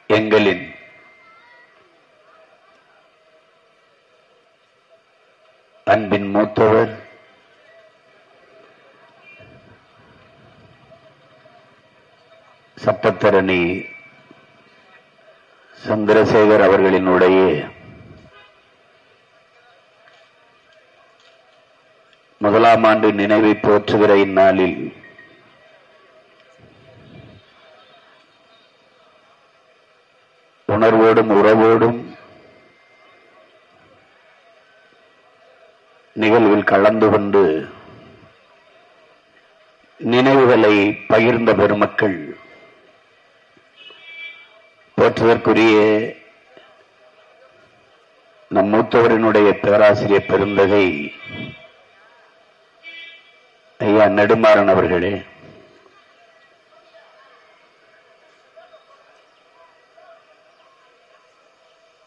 எங்களின் அன்பின் மூத்தவர் சட்டத்தரணி சந்திரசேகர் அவர்களினுடைய முதலாம் ஆண்டு நினைவை போற்றுகிற இந்நாளில் உணர்வோடும் உறவோடும் நிகழ்வில் கலந்து கொண்டு நினைவுகளை பகிர்ந்த பெருமக்கள், போற்றுவதற்குரிய நம் மூத்தவரினுடைய பேராசிரியர் பெருந்தகை ஐயா நெடுமாறன் அவர்களே,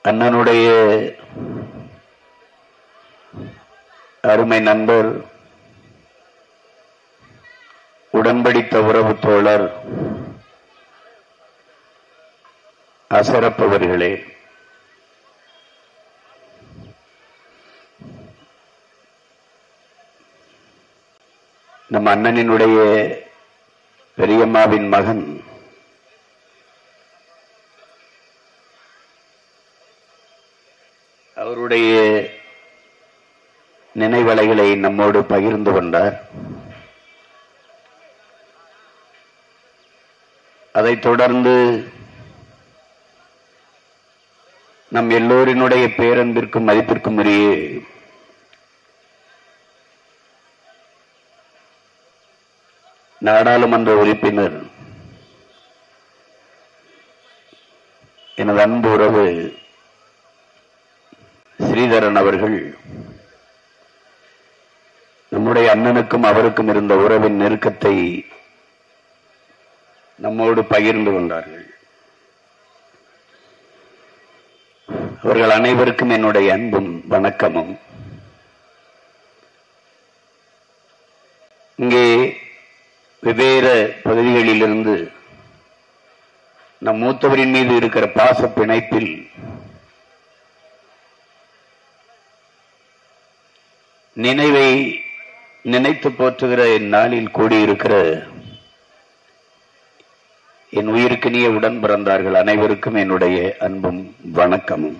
அண்ணனுடைய அருமை நண்பர், உடன்படித்த உறவு தோழர் அசரப்பவர்களே, நம் அண்ணனினுடைய பெரியம்மாவின் மகன் அவருடைய நினைவலைகளை நம்மோடு பகிர்ந்து கொண்டார். அதைத் தொடர்ந்து நம் எல்லோரினுடைய பேரன்பிற்கும் மதிப்பிற்கும் உரிய நாடாளுமன்ற உறுப்பினர் எனது அன்பு உறவு ஸ்ரீதரன் அவர்கள் நம்முடைய அண்ணனுக்கும் அவருக்கும் இருந்த உறவின் நெருக்கத்தை நம்மோடு பகிர்ந்து கொண்டார்கள். அவர்கள் அனைவருக்கும் என்னுடைய அன்பும் வணக்கமும். இங்கே வெவ்வேறு பகுதிகளிலிருந்து நம் மூத்தவரின் மீது இருக்கிற பாச பிணைப்பில் நினைவை நினைத்து போற்றுகிற இந்நாளில் கூடியிருக்கிற என் உயிருக்கினிய உடன் பிறந்தார்கள் அனைவருக்கும் என்னுடைய அன்பும் வணக்கமும்.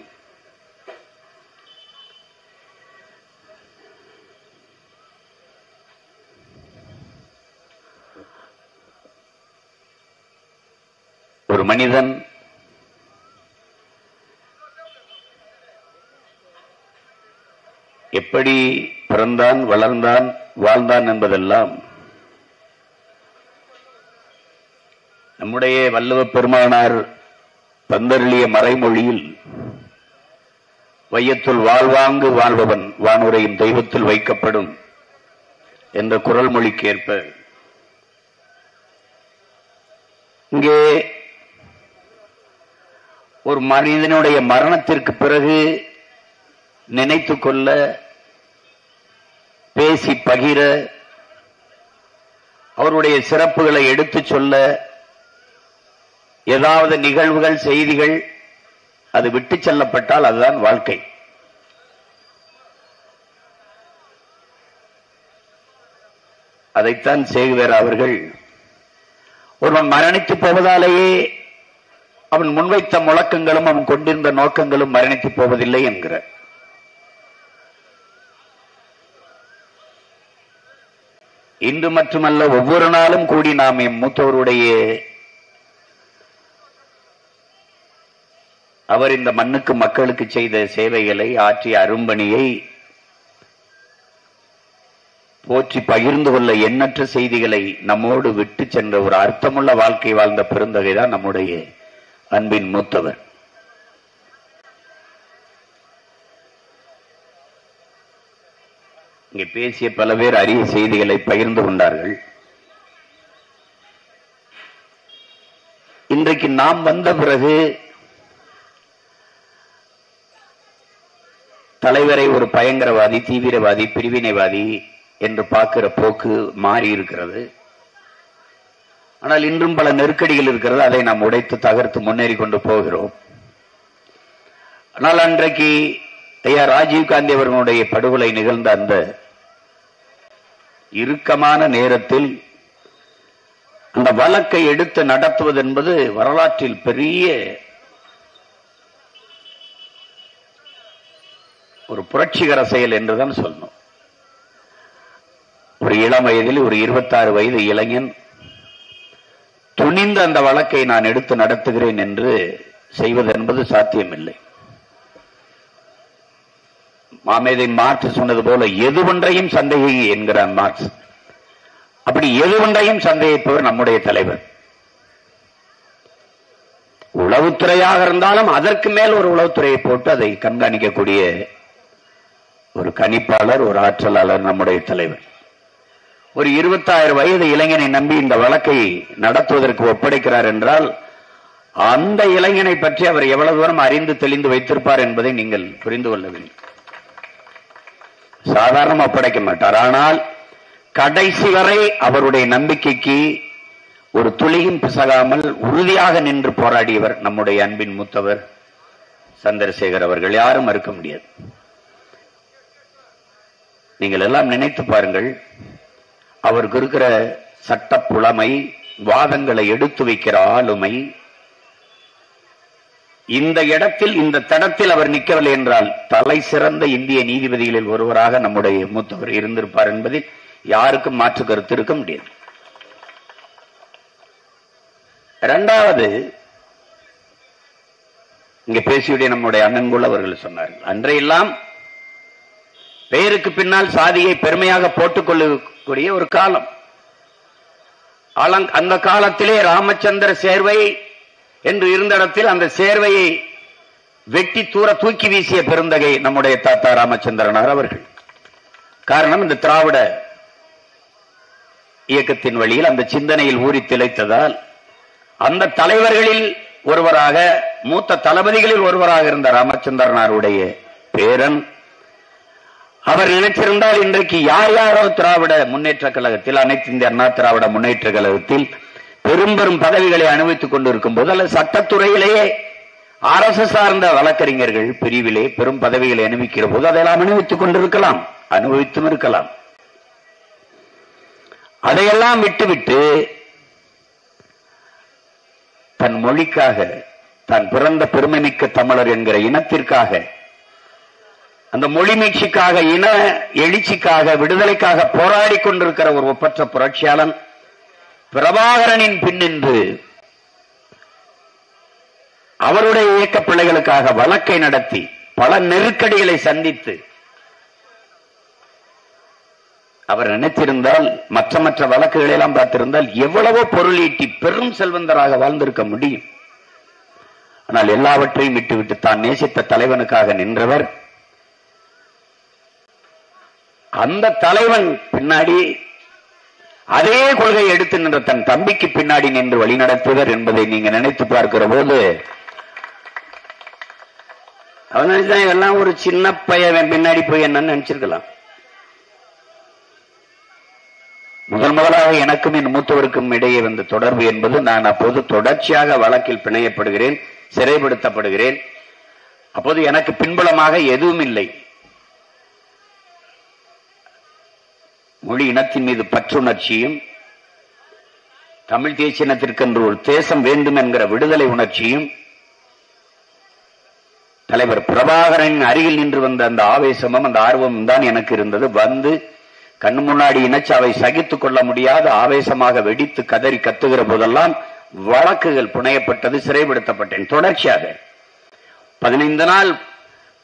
ஒரு மனிதன் எப்படி பிறந்தான், வளர்ந்தான், வாழ்ந்தான் என்பதெல்லாம் நம்முடைய வள்ளுவ பெருமானார் தந்தருளிய மறைமொழியில் வையத்துள் வாழ்வாங்கு வாழ்பவன் வானுரையும் தெய்வத்தில் வைக்கப்படும் என்ற குறள் மொழிக்கேற்ப இங்கே ஒரு மனிதனுடைய மரணத்திற்கு பிறகு நினைத்துக் கொள்ள, பேசி பகிர, அவருடைய சிறப்புகளை எடுத்துச் சொல்ல ஏதாவது நிகழ்வுகள், செய்திகள் அது விட்டு செல்லப்பட்டால் அதுதான் வாழ்க்கை. அதைத்தான் சேகுவேர் அவர்கள் ஒருவன் மரணித்து போவதாலேயே அவன் முன்வைத்த முழக்கங்களும் அவன் கொண்டிருந்த நோக்கங்களும் மரணித்து போவதில்லை என்கிறார். இன்று மட்டுமல்ல, ஒவ்வொரு நாளும் கூடி நாம் எம் மூத்தவருடைய அவர் இந்த மண்ணுக்கு மக்களுக்கு செய்த சேவைகளை, ஆற்றிய அரும்பணியை போற்றி பகிர்ந்து கொள்ள எண்ணற்ற செய்திகளை நம்மோடு விட்டு சென்ற ஒரு அர்த்தமுள்ள வாழ்க்கை வாழ்ந்த பெருந்தகைதான் நம்முடைய அன்பின் மூத்தவர். இங்கே பேசிய பல பேர் அரிய செய்திகளை பகிர்ந்து கொண்டார்கள். இன்றைக்கு நாம் வந்த பிறகு தலைவரை ஒரு பயங்கரவாதி, தீவிரவாதி, பிரிவினைவாதி என்று பார்க்கிற போக்கு மாறி இருக்கிறது. ஆனால் இன்றும் பல நெருக்கடிகள் இருக்கிறது. அதை நாம் உடைத்து தகர்த்து முன்னேறி கொண்டு போகிறோம். ஆனால் அன்றைக்கு ஐயா ராஜீவ்காந்தி அவர்களுடைய படுகொலை நிகழ்ந்த அந்த இறுக்கமான நேரத்தில் அந்த வழக்கை எடுத்து நடத்துவது என்பது வரலாற்றில் பெரிய ஒரு புரட்சிகர செயல் என்றுதான் சொல்லணும். ஒரு இளம் வயதில் ஒரு 26 வயது இளைஞன் துணிந்து அந்த வழக்கை நான் எடுத்து நடத்துகிறேன் என்று செய்வது என்பது சாத்தியமில்லை. மாமேதை மார்க்ஸ் சொன்னது போல எது ஒன்றையும் சந்தேகி என்கிறான் மார்க்ஸ். அப்படி எது ஒன்றையும் சந்தேகிப்பவர் நம்முடைய தலைவர். உளவுத்துறையாக இருந்தாலும் அதற்கு மேல் ஒரு உளவுத்துறையை போட்டு அதை கண்காணிக்கக்கூடிய ஒரு கணிப்பாளர், ஒரு ஆற்றலாளர் நம்முடைய தலைவர். ஒரு 26 வயது இளைஞனை நம்பி இந்த வழக்கை நடத்துவதற்கு ஒப்படைக்கிறார் என்றால் அந்த இளைஞனை பற்றி அவர் எவ்வளவு தூரம் அறிந்து தெளிந்து வைத்திருப்பார் என்பதை நீங்கள் புரிந்து கொள்ள வேண்டும். சாதாரண ஒப்படைக்க மாட்டார். ஆனால் கடைசி வரை அவருடைய நம்பிக்கைக்கு ஒரு துளியும் பிசகாமல் உறுதியாக நின்று போராடியவர் நம்முடைய அன்பின் மூத்தவர் சந்திரசேகர் அவர்கள். யாரும் மறுக்க முடியாது. நீங்கள் எல்லாம் நினைத்து பாருங்கள். அவருக்கு இருக்கிற சட்ட புலமை, வாதங்களை எடுத்து வைக்கிற ஆளுமை, இந்த இடத்தில் இந்த தடத்தில் அவர் நிற்கவில்லை என்றால் தலை சிறந்த இந்திய நீதிபதிகளில் ஒருவராக நம்முடைய மூத்தவர் இருந்திருப்பார் என்பதில் யாருக்கும் மாற்று கருத்து இருக்க முடியாது. இரண்டாவது, இங்க பேசியுடைய நம்முடைய அண்ணன்குள் அவர்கள் சொன்னார்கள், அன்றையெல்லாம் பெயருக்கு பின்னால் சாதியை பெருமையாக போட்டுக் கொள்ளக்கூடிய ஒரு காலம். அந்த காலத்திலே ராமச்சந்திர சேர்வை என்று இருந்த இடத்தில் அந்த சேர்வையை வெட்டி தூர தூக்கி வீசிய பெருந்தகை நம்முடைய தாத்தா ராமச்சந்திரனார் அவர்கள். காரணம், இந்த திராவிட இயக்கத்தின் வழியில் அந்த சிந்தனையில் ஊறி திளைத்ததால் அந்த தலைவர்களில் ஒருவராக, மூத்த தளபதிகளில் ஒருவராக இருந்த ராமச்சந்திரனாருடைய பேரன். அவர் நினைச்சிருந்தால் இன்றைக்கு யார் யாரோ திராவிட முன்னேற்ற கழகத்தில், அனைத்து இந்திய அண்ணா திராவிட முன்னேற்ற கழகத்தில் பெரும் பெரும் பதவிகளை அனுபவித்துக் கொண்டிருக்கும் போது, அல்லது சட்டத்துறையிலேயே அரசு சார்ந்த வழக்கறிஞர்கள் பிரிவிலே பெரும் பதவிகளை அனுபவிக்கிற போது அதையெல்லாம் அனுபவித்துக் கொண்டிருக்கலாம், அனுபவித்தும் இருக்கலாம். அதையெல்லாம் விட்டுவிட்டு தன் மொழிக்காக, தான் பிறந்த பெருமைமிக்க தமிழர் என்கிற இனத்திற்காக, அந்த மொழி மீட்சிக்காக, இன எழுச்சிக்காக, விடுதலைக்காக போராடி கொண்டிருக்கிற ஒரு ஒப்பற்ற புரட்சியாளன் பிரபாகரனின் பின்னின்று அவருடைய இயக்க பிள்ளைகளுக்காக வழக்கை நடத்தி பல நெருக்கடிகளை சந்தித்து அவர் நினைத்திருந்தால், மற்ற வழக்குகளை எல்லாம் பார்த்திருந்தால் எவ்வளவோ பொருள் ஈட்டி பெரும் செல்வந்தராக வாழ்ந்திருக்க முடியும். ஆனால் எல்லாவற்றையும் விட்டுவிட்டு தான் நேசித்த தலைவனுக்காக நின்றவர். அந்த தலைவன் பின்னாடி அதே கொள்கையை எடுத்து நின்ற தன் தம்பிக்கு பின்னாடி நின்று வழிநடத்துவர் என்பதை நீங்க நினைத்து பார்க்கிற போது, அவன் இதெல்லாம் ஒரு சின்ன பையன் பின்னாடி போய் என்னன்னு நினைச்சிருக்கலாம். முதலாக எனக்கும் என் மூத்தவருக்கும் இடையே வந்த தொடர்பு என்பது, நான் அப்போது தொடர்ச்சியாக வழக்கில் பிணையப்படுகிறேன், சிறைப்படுத்தப்படுகிறேன். அப்போது எனக்கு பின்புலமாக எதுவும் இல்லை. மொழி இனத்தின் மீது பற்றுணர்ச்சியும், தமிழ் தேசிய இனத்திற்கென்று ஒரு தேசம் வேண்டும் என்கிற விடுதலை உணர்ச்சியும், தலைவர் பிரபாகரன் அருகில் நின்று வந்த அந்த ஆவேசமும் அந்த ஆர்வமும் தான் எனக்கு இருந்தது. வந்து கண்ணு முன்னாடி இனச்சாவை சகித்துக் கொள்ள முடியாத ஆவேசமாக வெடித்து கதறி கத்துகிற போதெல்லாம் வழக்குகள் புனையப்பட்டது, சிறைப்படுத்தப்பட்டேன். தொடர்ச்சியாக 15 நாள்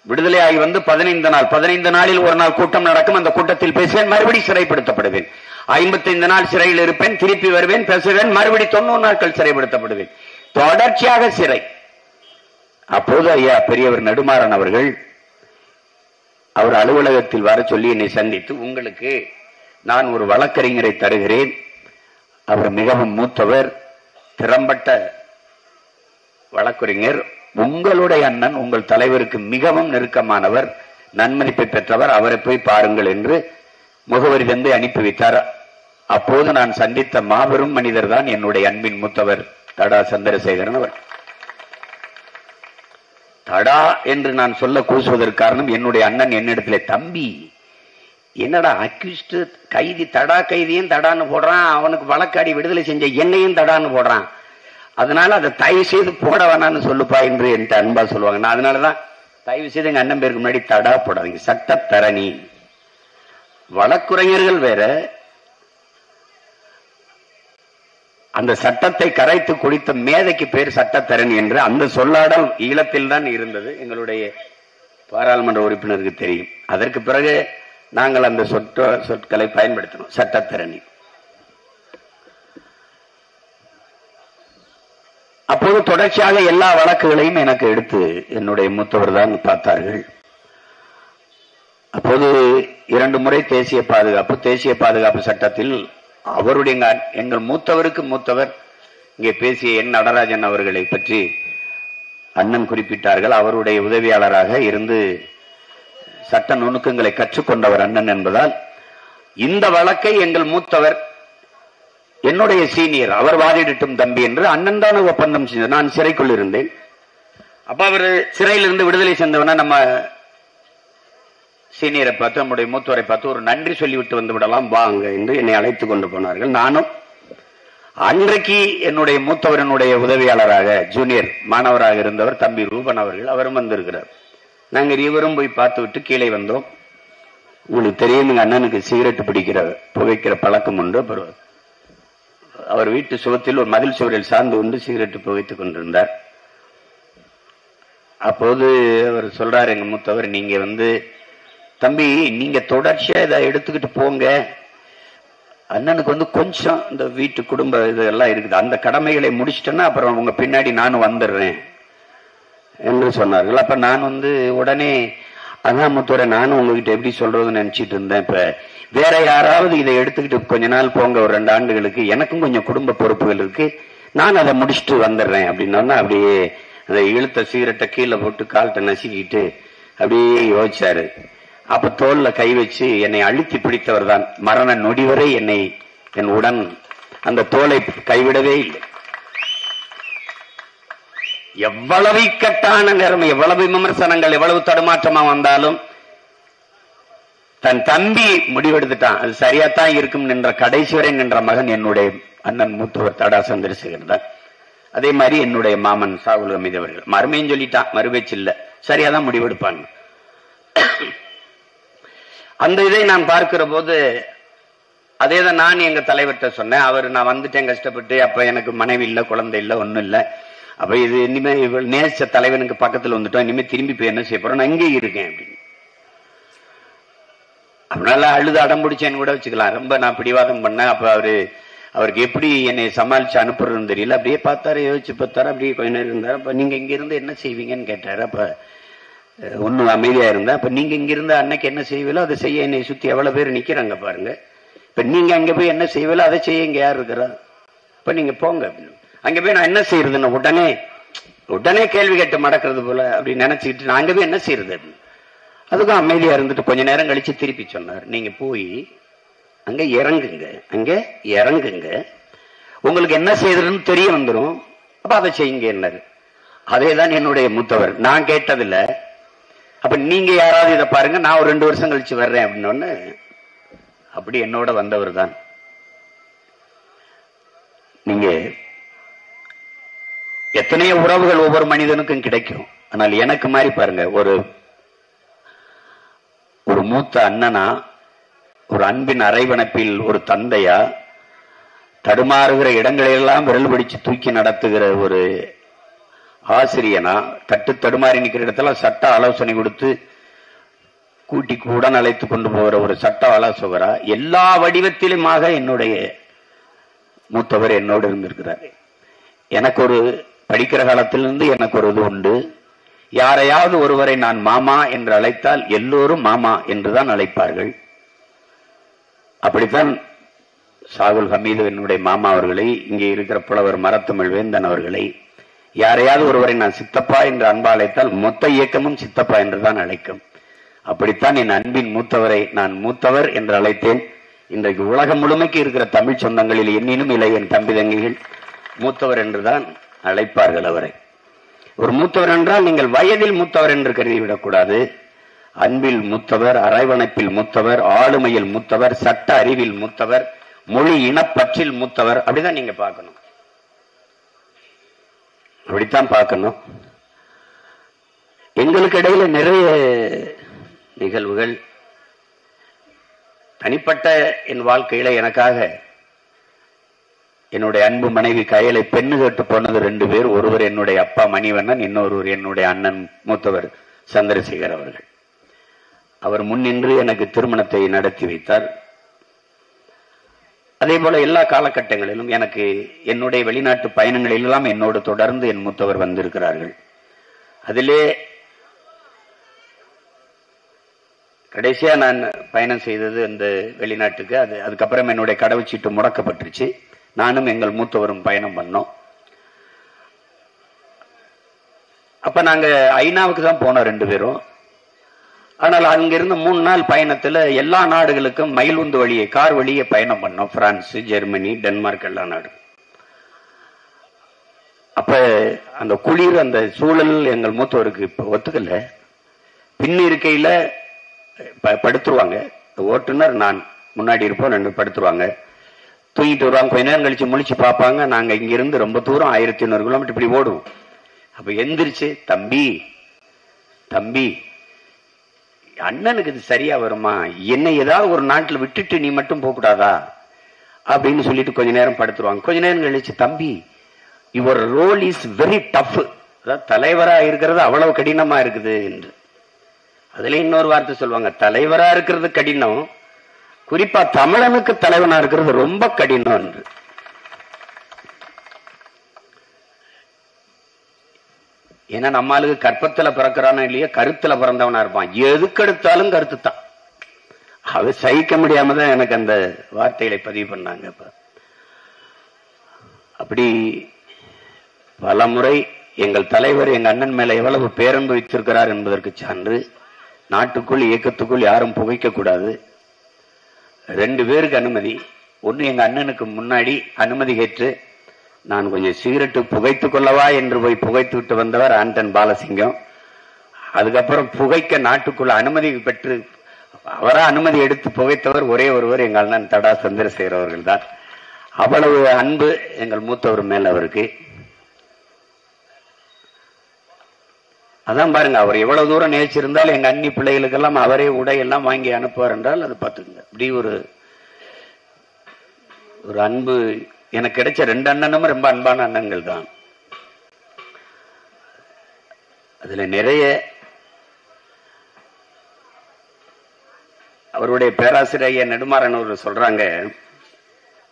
விடுதலை ஆகி வந்து 15 நாளில் ஒரு நாள் கூட்டம் நடக்கும். அந்த கூட்டத்தில் பேசுவேன், மறுபடியும் சிறைப்படுத்தப்படுவேன். 55 நாள் சிறையில் இருப்பேன், திருப்பி வருவேன், பேசுவேன், மறுபடி 90 நாட்கள் சிறைப்படுத்தப்படுவேன். தொடர்ச்சியாக சிறை. அப்போது ஐயா பெரியவர் நெடுமாறன் அவர்கள் அவர் அலுவலகத்தில் வர சொல்லி என்னை சந்தித்து, உங்களுக்கு நான் ஒரு வழக்கறிஞரை தருகிறேன், அவர் மிகவும் மூத்தவர், திறம்பட்ட வழக்கறிஞர், உங்களுடைய அண்ணன் உங்கள் தலைவருக்கு மிகவும் நெருக்கமானவர், நன்மதிப்பை பெற்றவர், அவரை போய் பாருங்கள் என்று முகவரி தந்து அனுப்பி வைத்தார். அப்போது நான் சந்தித்த மாபெரும் மனிதர் தான் என்னுடைய அன்பின் மூத்தவர் தடா சந்திரசேகரன் அவர். தடா என்று நான் சொல்ல கூசுவதற்கு காரணம், என்னுடைய அண்ணன் என்னிடத்திலே, தம்பி என்னடா அக்யூஸ்ட் கைதி, தடா கைதியும் தடான்னு போடுறான், அவனுக்கு வழக்காடி விடுதலை செஞ்ச என்னையும் தடான்னு போடுறான், அதனால அதை தயவு செய்து போட வேணான்னு சொல்லுப்பா என்று என்கிட்ட அன்பா சொல்லுவாங்க. நான் அதனாலதான் தயவு செய்து எங்க அண்ணன் பேருக்கு முன்னாடி தடா போடாதீங்க, சட்டத்தரணி. வழக்குரைஞர்கள் வேற, அந்த சட்டத்தை கரைத்து குடித்த மேதைக்கு பேர் சட்டத்தரணி என்று அந்த சொல்லாடல் ஈழத்தில் தான் இருந்தது. எங்களுடைய பாராளுமன்ற உறுப்பினருக்கு தெரியும். அதற்கு பிறகு நாங்கள் அந்த சொற்களை பயன்படுத்தினோம், சட்டத்தரணி. அப்போது தொடர்ச்சியாக எல்லா வழக்குகளையும் எனக்கு எடுத்து என்னுடைய மூத்தவர் தான் பார்த்தார்கள். அப்போது 2 முறை தேசிய பாதுகாப்பு சட்டத்தில் அவருடைய எங்கள் மூத்தவருக்கு மூத்தவர் இங்கே பேசிய என் நடராஜன் அவர்களை பற்றி அண்ணன் குறிப்பிட்டார்கள். அவருடைய உதவியாளராக இருந்து சட்ட நுணுக்கங்களை கற்றுக்கொண்டவர் அண்ணன் என்பதால் இந்த வழக்கை எங்கள் மூத்தவர், என்னுடைய சீனியர், அவர் வாதிடட்டும் தம்பி என்று அண்ணன் தான் ஒப்பந்தம் செஞ்சார். நான் சிறைக்குள் இருந்தேன். அப்ப அவர் சிறையிலிருந்து விடுதலை சென்றவன நம்ம சீனியரை பார்த்து, நம்முடைய மூத்தவரை பார்த்து ஒரு நன்றி சொல்லிவிட்டு வந்து விடலாம் வாங்க என்று என்னை அழைத்து கொண்டு போனார்கள். நானும் அன்றைக்கு என்னுடைய மூத்தவரனுடைய உதவியாளராக ஜூனியர் மாணவராக இருந்தவர் தம்பி ரூபன் அவர்கள், அவரும் வந்திருக்கிறார். நாங்கள் இருவரும் போய் பார்த்து விட்டு கீழே வந்தோம். உங்களுக்கு தெரியும், எங்க அண்ணனுக்கு சிகரெட் புகைக்கிற பழக்கம் உண்டு. அவர் வீட்டு சுவத்தில் ஒரு மதில் சுவரில் சார்ந்து கொண்டு சிகரெட் புகைத்துக் கொண்டிருந்தார். அப்போது அவர் சொல்றாரு, எங்க மூத்தவர், நீங்க தம்பி நீங்க தொடர்ச்சியா இதை எடுத்துக்கிட்டு போங்க, அண்ணனுக்கு கொஞ்சம் இந்த வீட்டு குடும்ப இதெல்லாம் இருக்குது, அந்த கடமைகளை முடிச்சிட்டேன்னா அப்புறம் உங்க பின்னாடி நானும் வந்துடுறேன் என்று சொன்னார்கள். அப்ப நான் உடனே, அதான் மூத்தவரை, நானும் உங்ககிட்ட எப்படி சொல்றதுன்னு நினைச்சிட்டு இருந்தேன். இப்ப வேற யாராவது இதை எடுத்துக்கிட்டு கொஞ்ச நாள் போங்க, ஒரு 2 ஆண்டுகளுக்கு, எனக்கும் கொஞ்சம் குடும்ப பொறுப்புகள் இருக்கு, நான் அதை முடிச்சுட்டு வந்துடுறேன் அப்படின்னா அப்படியே அந்த இழுத்த சிகரெட்டை கீழே போட்டு கால்கிட்ட நசுக்கிட்டு அப்படியே யோசிச்சாரு. அப்ப தோல்ல கை வச்சு என்னை அழுத்தி பிடித்தவர் தான். மரண நொடி வரை என் உடன் அந்த தோலை கைவிடவே இல்லை. எவ்வளவு இக்கட்டான நேரம், எவ்வளவு விமர்சனங்கள், எவ்வளவு தடுமாற்றமா வந்தாலும் தன் தம்பி முடிவெடுத்துட்டான், அது சரியாத்தான் இருக்கும் என்ற கடைசி வரை நின்ற மகன் என்னுடைய அண்ணன் மூத்தவர் தடா சந்திரசேகர் தான். அதே மாதிரி என்னுடைய மாமன் சாகுல் ஹமீது அவர்கள் மறுமையும் சொல்லிட்டான், மறுபேச்சு இல்ல, சரியாதான் முடிவெடுப்பான். அந்த இதை நான் பார்க்கிற போது அதேதான் நான் எங்க தலைவர்கிட்ட சொன்னேன். அவர், நான் வந்துட்டேன் கஷ்டப்பட்டு, அப்ப எனக்கு மனைவி இல்ல, குழந்தை இல்ல, ஒண்ணும் இல்ல, அப்ப இது இனிமே நேச தலைவனுக்கு பக்கத்துல வந்துட்டோம், இனிமே திரும்பி போய் என்ன செய்ய போறோம், நான் இங்கே இருக்கேன் அப்படின்னு. அதனால அழுது அடம் பிடிச்சேன்னு கூட வச்சுக்கலாம். ரொம்ப நான் பிடிவாதம் பண்ணேன். அப்ப அவருக்கு எப்படி என்னை சமாளிச்சு அனுப்புறதுன்னு தெரியல. அப்படியே பார்த்தாரு, யோசிச்சு பார்த்தாரு, அப்படியே கொஞ்ச நேரம் இருந்தாரு. அப்ப நீங்க இங்க இருந்து என்ன செய்வீங்கன்னு கேட்டாரு. அப்ப ஒன்னும் அமைதியா இருந்தா, அப்ப நீங்க இங்க இருந்த அன்னைக்கு என்ன செய்வீங்களோ அதை செய்ய என்னை சுத்தி எவ்வளவு பேர் நிக்கிறாங்க பாருங்க, இப்ப நீங்க அங்க போய் என்ன செய்வீங்களோ அதை செய்ய இங்க யார் இருக்கிறா, இப்ப நீங்க போங்க அப்படின்னு. அங்க போய் நான் என்ன செய்யறதுன்னு உடனே கேள்வி கேட்டு மடக்கிறது போல அப்படி நினைச்சுக்கிட்டு நான் அங்க போய் என்ன செய்யறது அப்படின்னு. அதுக்கும் அமைதியா இருந்துட்டு கொஞ்ச நேரம் கழிச்சு திருப்பி சொன்னார், நீங்க போய் அங்க இறங்குங்க, உங்களுக்கு என்ன செய்யறதுன்னு தெரிய வந்துடும், அப்ப அதை செய்யுங்க என்னாரு. அதேதான் என்னுடைய மூத்தவர், நான் கேட்டதில்ல. அப்ப நீங்க யாராவது இதை பாருங்க, நான் ஒரு 2 வருஷம் கழிச்சு வர்றேன் அப்படின்னு அப்படி என்னோட வந்தவர் தான். நீங்க எத்தனையோ உறவுகள் ஒவ்வொரு மனிதனுக்கும் கிடைக்கும். ஆனால் எனக்கு மாதிரி பாருங்க, ஒரு மூத்த அண்ணனா, ஒரு அன்பின் அரைவணைப்பில் ஒரு தந்தையா, தடுமாறுகிற இடங்களெல்லாம் விரல் பிடிச்சு தூக்கி நடத்துகிற ஒரு ஆசிரியனா, தடுமாறி நிற்கிற இடத்துல சட்ட ஆலோசனை கொடுத்து கூட்டி உடன் அழைத்து கொண்டு போகிற ஒரு சட்ட ஆலோசகரா, எல்லா வடிவத்திலுமாக என்னுடைய மூத்தவர் என்னோடு இருந்திருக்கிறார். எனக்கு ஒரு படிக்கிற காலத்திலிருந்து எனக்கு ஒரு இது உண்டு, யாரையாவது ஒருவரை நான் மாமா என்று அழைத்தால் எல்லோரும் மாமா என்றுதான் அழைப்பார்கள். அப்படித்தான் சாகுல் ஹமீது என்னுடைய மாமா அவர்களை, இங்கே இருக்கிற புலவர் மரத்தமிழ் வேந்தன் அவர்களை, யாரையாவது ஒருவரை நான் சித்தப்பா என்று அன்பா அழைத்தால் மொத்த இயக்கமும் சித்தப்பா என்றுதான் அழைக்கும். அப்படித்தான் என் அன்பின் மூத்தவரை நான் மூத்தவர் என்று அழைத்தேன். இன்றைக்கு உலகம் முழுமைக்கு இருக்கிற தமிழ் சொந்தங்களில் என்னினும் இளையன் தம்பி தங்கைகள் மூத்தவர் என்றுதான் அழைப்பார்கள் அவரை. ஒரு மூத்தவர் என்றால் நீங்கள் வயதில் மூத்தவர் என்று கருதிவிடக்கூடாது. அன்பில் மூத்தவர், அரவணைப்பில் மூத்தவர், ஆளுமையில் மூத்தவர், சட்ட அறிவில் மூத்தவர், மொழி இனப்பற்றில் மூத்தவர். அப்படிதான் நீங்க பார்க்கணும், அப்படித்தான் பார்க்கணும். எங்களுக்கு இடையில நிறைய நிகழ்வுகள், தனிப்பட்ட என் வாழ்க்கையில எனக்காக என்னுடைய அன்பு மனைவி கயலை பெண்ணு கேட்டு போனது 2 பேர். ஒருவர் என்னுடைய அப்பா மணிவண்ணன், இன்னொருவர் என்னுடைய அண்ணன் மூத்தவர் சந்திரசேகர் அவர்கள். அவர் முன்னின்று எனக்கு திருமணத்தை நடத்தி வைத்தார். அதே போல எல்லா காலகட்டங்களிலும் எனக்கு என்னுடைய வெளிநாட்டு பயணங்களிலெல்லாம் என்னோடு தொடர்ந்து என் மூத்தவர் வந்திருக்கிறார்கள். அதிலே கடைசியா நான் பயணம் செய்தது அந்த வெளிநாட்டுக்கு. அதுக்கப்புறம் என்னுடைய கடவுச்சீட்டு முடக்கப்பட்டுருச்சு. நானும் எங்கள் மூத்தவரும் பயணம் பண்ணோம். அப்ப நாங்க ஐநாவுக்கு தான் போனோம் 2 பேரும். ஆனால் அங்கிருந்து 3 நாள் பயணத்துல எல்லா நாடுகளுக்கும் மயில் உந்து வழியே, கார் வழியே பயணம் பண்ணோம். பிரான்ஸ், ஜெர்மனி, டென்மார்க், எல்லா நாடு. அப்ப அந்த குளிர், அந்த சூழல் எங்கள் மூத்தவருக்கு இப்ப ஒத்துக்கல. பின் இருக்கையில படுத்துருவாங்க. ஓட்டுநர் நான் முன்னாடி இருப்போம், 2 படுத்துருவாங்க, தூங்கிட்டு வருவாங்க. கொஞ்ச நேரம் கழிச்சு முழிச்சு பார்ப்பாங்க. நாங்க இங்கிருந்து ரொம்ப தூரம் 1100 கிலோமீட்டர் இப்படி ஓடுவோம். அப்ப எந்திரிச்சு, தம்பி தம்பி அண்ணனுக்கு இது சரியா வருமா, என்ன ஏதாவது ஒரு நாட்டில் விட்டுட்டு நீ மட்டும் போக கூடாதா அப்படின்னு சொல்லிட்டு கொஞ்ச நேரம் படுத்துருவாங்க. கொஞ்ச நேரம் கழிச்சு, தம்பி your role is very tough, அதாவது தலைவரா இருக்கிறது அவ்வளவு கடினமா இருக்குது என்று. அதுல இன்னொரு வார்த்தை சொல்லுவாங்க, தலைவரா இருக்கிறது கடினம், குறிப்பா தமிழனுக்கு தலைவனா இருக்கிறது ரொம்ப கடினம் என்று. ஏன்னா நம்மளுக்கு கற்பத்துல பிறக்கிறானோ இல்லையோ கருத்துல பிறந்தவனா இருப்பான். எதுக்கெடுத்தாலும் கருத்து தான். அது சகிக்க முடியாம தான் எனக்கு அந்த வார்த்தைகளை பதிவு பண்ணாங்க. அப்படி பல முறை எங்கள் தலைவர் எங்க அண்ணன் மேல எவ்வளவு பேரன்பு வைத்திருக்கிறார் என்பதற்கு சான்று. நாட்டுக்குள் இயக்கத்துக்குள் யாரும் புகைக்க கூடாது. 2 பேருக்கு அனுமதி. ஒன்னு எங்க அண்ணனுக்கு முன்னாடி அனுமதி கேட்டு நான் கொஞ்சம் சிகரெட்டு புகைத்துக் கொள்ளவா என்று போய் புகைத்து விட்டு வந்தவர் ஆண்டன் பாலசிங்கம். அதுக்கப்புறம் புகைக்க நாட்டுக்குள்ள அனுமதி பெற்று அவரா அனுமதி எடுத்து புகைத்தவர் ஒரே ஒருவர் எங்கள் அண்ணன் தடா சந்திரசேகர் அவர்கள் தான். அவ்வளவு அன்பு எங்கள் மூத்தவர் மேல் அவருக்கு. அதான் பாருங்க, அவர் எவ்வளவு தூரம் நேசிச்சிருந்தால் எங்க அண்ணி பிள்ளைகளுக்கெல்லாம் அவரே உடையெல்லாம் வாங்கி அனுப்புவார் என்றால் அது பார்த்துங்க. இப்படி ஒரு அன்பு எனக்கு கிடைச்ச 2 அண்ணனும் ரொம்ப அன்பான அண்ணன்கள் தான். அதுல நிறைய அவருடைய பேராசிரியர் நெடுமாறன் சொல்றாங்க,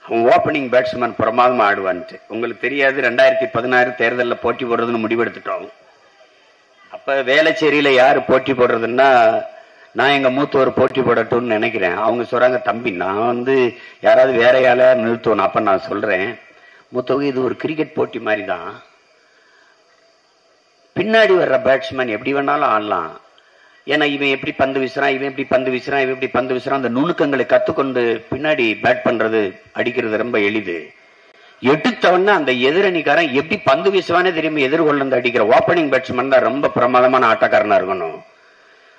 அவன் ஓப்பனிங் பேட்ஸ்மேன் பிரமாதமா ஆடுவான்ட்டு. உங்களுக்கு தெரியாது, 2016 தேர்தலில் போட்டி போடுறதுன்னு முடிவெடுத்துட்டோம். அப்ப வேளச்சேரியில யாரு போட்டி போடுறதுன்னா நான் எங்க மூத்தவர் போட்டி போடட்டும்னு நினைக்கிறேன். அவங்க சொல்றாங்க, தம்பி நான் யாராவது வேற யாரையா நிறுத்தணும். அப்ப நான் சொல்றேன், மூத்தவங்க இது ஒரு கிரிக்கெட் போட்டி மாதிரி தான். பின்னாடி வர்ற பேட்ஸ்மேன் எப்படி வேணாலும் ஆடலாம். ஏன்னா இவன் எப்படி பந்து வீசுறான், இவன் எப்படி பந்து வீசுறான், இவன் எப்படி பந்து வீசுறான், அந்த நுணுக்கங்களை கத்துக்கொண்டு பின்னாடி பேட் பண்றது அடிக்கிறது ரொம்ப எளிது. எடுத்தவொன்னு அந்த எதிரணிக்காரன் எப்படி பந்து வீசுவானே தெரியுமா எதிர்கொள்ள அடிக்கிற ஓப்பனிங் பேட்ஸ்மேன் தான் ரொம்ப பிரமாதமான ஆட்டக்காரனா இருக்கணும்.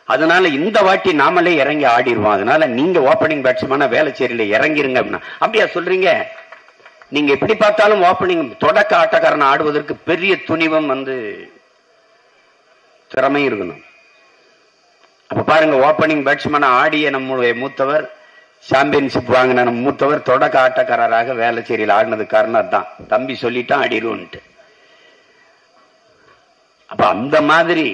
அதனால இந்த வாட்டி நாமளே இறங்கி ஆடிடுவோம். அதனால நீங்க ஓப்பனிங் பேட்ஸ்மேனா வேளச்சேரியில இறங்கிருங்க அப்படின்னா. அப்படியா சொல்றீங்க? நீங்க எப்படி பார்த்தாலும் ஓப்பனிங் தொடக்க ஆட்டக்காரன் ஆடுவதற்கு பெரிய துணிவும் திறமை இருக்கணும். அப்ப பாருங்க, ஓப்பனிங் பேட்ஸ்மேனா ஆடிய நம்முடைய மூத்தவர், சாம்பியன்ஷிப் வாங்கின நம்ம மூத்தவர் தொடக்க ஆட்டக்காரராக வேளச்சேரியில் ஆடினது காரணம் தான். தம்பி சொல்லிட்டான் ஆடிடுவோன்ட்டு. அப்ப அந்த மாதிரி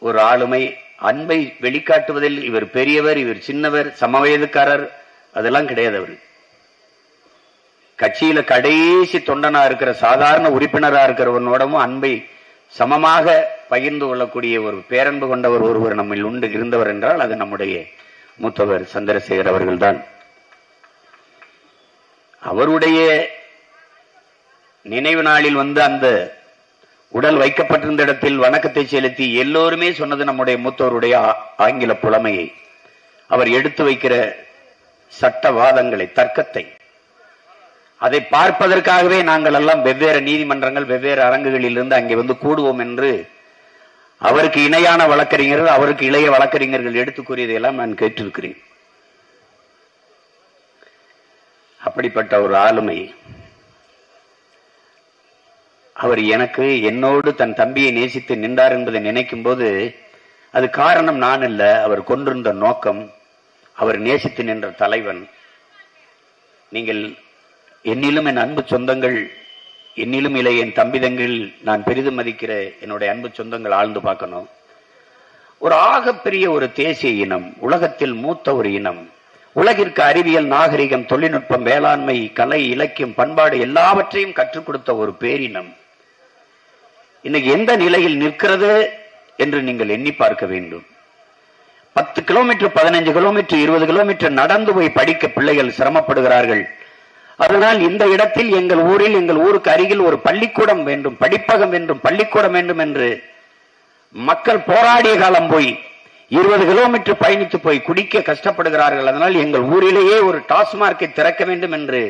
ஒரு ஆளுமை, அன்பை வெளிக்காட்டுவதில் இவர் பெரியவர், இவர் சின்னவர், சமவயதுக்காரர் அதெல்லாம் கிடையாது. அவரு கட்சியில கடைசி தொண்டனா இருக்கிற சாதாரண உறுப்பினரா இருக்கிறவனோடமும் அன்பை சமமாக பகிர்ந்து கொள்ளக்கூடிய ஒரு பேரன்பு கொண்டவர் ஒருவர் நம்ம இருந்தவர் என்றால் அது நம்முடைய மூத்தவர் சந்திரசேகர் அவர்கள் தான். அவருடைய நினைவு நாளில் அந்த உடல் வைக்கப்பட்டிருந்த இடத்தில் வணக்கத்தை செலுத்தி எல்லோருமே சொன்னது நம்முடைய மூத்தவருடைய ஆங்கில புலமையை. அவர் எடுத்து வைக்கிற சட்டவாதங்களை, தர்க்கத்தை, அதை பார்ப்பதற்காகவே நாங்கள் எல்லாம் வெவ்வேறு நீதிமன்றங்கள், வெவ்வேறு அரங்குகளில் இருந்து அங்கே வந்து கூடுவோம் என்று அவருக்கு இணையான வழக்கறிஞர்கள், அவருக்கு இளைய வழக்கறிஞர்கள் எடுத்து கூறியதையெல்லாம் நான் கேட்டிருக்கிறேன். அப்படிப்பட்ட ஒரு ஆளுமை அவர் எனக்கு, என்னோடு தன் தம்பியை நேசித்து நின்றார் என்பதை நினைக்கும் போது அது காரணம் நான் அல்ல, அவர் கொண்டிருந்த நோக்கம், அவர் நேசித்து நின்ற தலைவன். நீங்கள் என்னிலும் என் அன்பு சொந்தங்கள், என்னிலும் இளைய என் தம்பிதங்கள், நான் பெரிதும் மதிக்கிற என்னுடைய அன்பு சொந்தங்கள் ஆழ்ந்து பார்க்கணும். ஒரு ஆகப்பெரிய ஒரு தேசிய இனம், உலகத்தில் மூத்த ஒரு இனம், உலகிற்கு அறிவியல், நாகரிகம், தொழில்நுட்பம், வேளாண்மை, கலை, இலக்கியம், பண்பாடு எல்லாவற்றையும் கற்றுக் கொடுத்த ஒரு பேரினம் இன்னைக்கு எந்த நிலையில் நிற்கிறது என்று நீங்கள் எண்ணி பார்க்க வேண்டும். 10 கிலோமீட்டர், 15 கிலோமீட்டர், 20 கிலோமீட்டர் நடந்து போய் படிக்க பிள்ளைகள் சிரமப்படுகிறார்கள். அதனால் இந்த இடத்தில் எங்கள் ஊரில், எங்கள் ஊருக்கு அருகில் ஒரு பள்ளிக்கூடம் வேண்டும், படிப்பகம் வேண்டும், பள்ளிக்கூடம் வேண்டும் என்று மக்கள் போராடிய காலம் போய் 20 கிலோமீட்டர் பயணித்து போய் குடிக்க கஷ்டப்படுகிறார்கள். அதனால் எங்கள் ஊரிலேயே ஒரு டாஸ்மார்க்கை திறக்க வேண்டும் என்று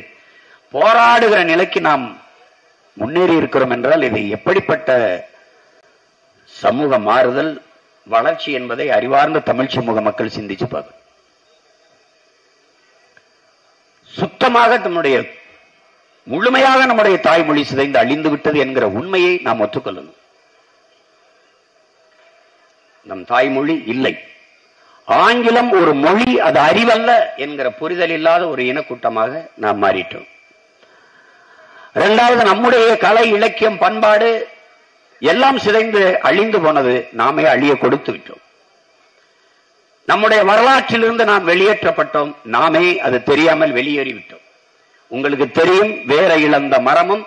போராடுகிற நிலைக்கு நாம் முன்னேறி இருக்கிறோம் என்றால் இது எப்படிப்பட்ட சமூக மாறுதல், வளர்ச்சி என்பதை அறிவார்ந்த தமிழ் சமூக மக்கள் சிந்திச்சு பார்க்கணும். சுத்தமாக நம்முடைய முழுமையாக நம்முடைய தாய்மொழி சிதைந்து அழிந்து விட்டது என்கிற உண்மையை நாம் ஒத்துக்கொள்ளணும். நம் தாய்மொழி இல்லை, ஆங்கிலம் ஒரு மொழி, அது அறிவல்ல என்கிற புரிதல் இல்லாத ஒரு இனக்கூட்டமாக நாம் மாறிட்டோம். இரண்டாவது, நம்முடைய கலை, இலக்கியம், பண்பாடு எல்லாம் சிதைந்து அழிந்து போனது, நாமே அழிய கொடுத்து விட்டோம். நம்முடைய வரலாற்றிலிருந்து நாம் வெளியேற்றப்பட்டோம், நாமே அது தெரியாமல் வெளியேறிவிட்டோம். உங்களுக்கு தெரியும், வேற இழந்த மரமும்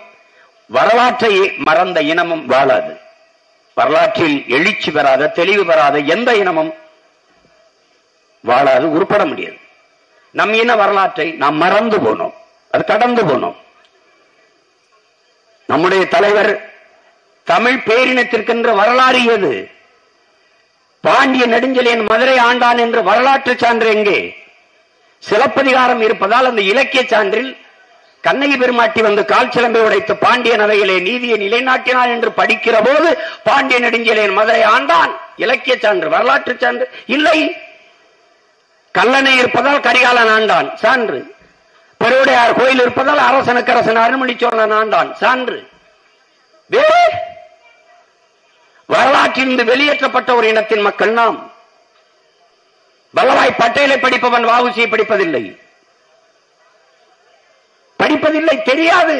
வரலாற்றை மறந்த இனமும் வாழாது. வரலாற்றில் எழுச்சி பெறாத, தெளிவு பெறாத எந்த இனமும் வாழாது, உருப்பட முடியாது. நம் இன வரலாற்றை நாம் மறந்து போனோம், அது கடந்து போனோம். நம்முடைய தலைவர் தமிழ் பேரினத்திற்கென்ற வரலாறு ஏது? பாண்டிய நெடுஞ்செழியன் மதுரை ஆண்டான் என்ற வரலாற்று சான்று எங்கே? சிலப்பதிகாரம் இருப்பதால் அந்த இலக்கிய சான்றில் கண்ணகி பெருமாட்டி வந்து கால் சிலம்பை உடைத்து பாண்டிய நவையிலே நீதியை நிலைநாட்டினான் என்று படிக்கிற போது பாண்டிய நெடுஞ்செழியன் மதுரை ஆண்டான் இலக்கிய சான்று, வரலாற்று சான்று இல்லை. கல்லணை இருப்பதால் கரிகாலன் ஆண்டான் சான்று, பெருவுடையார் கோயில் இருப்பதால் அரசனுக்கரசன் அருள்மொழி சோழன் ஆண்டான் சான்று. வேறு வரலாற்றிலிருந்து வெளியேற்றப்பட்ட ஒரு இனத்தின் மக்கள் நாம். வல்லபாய் பட்டேலை படிப்பவன் வ.உ.சி.யை படிப்பதில்லை, தெரியாது.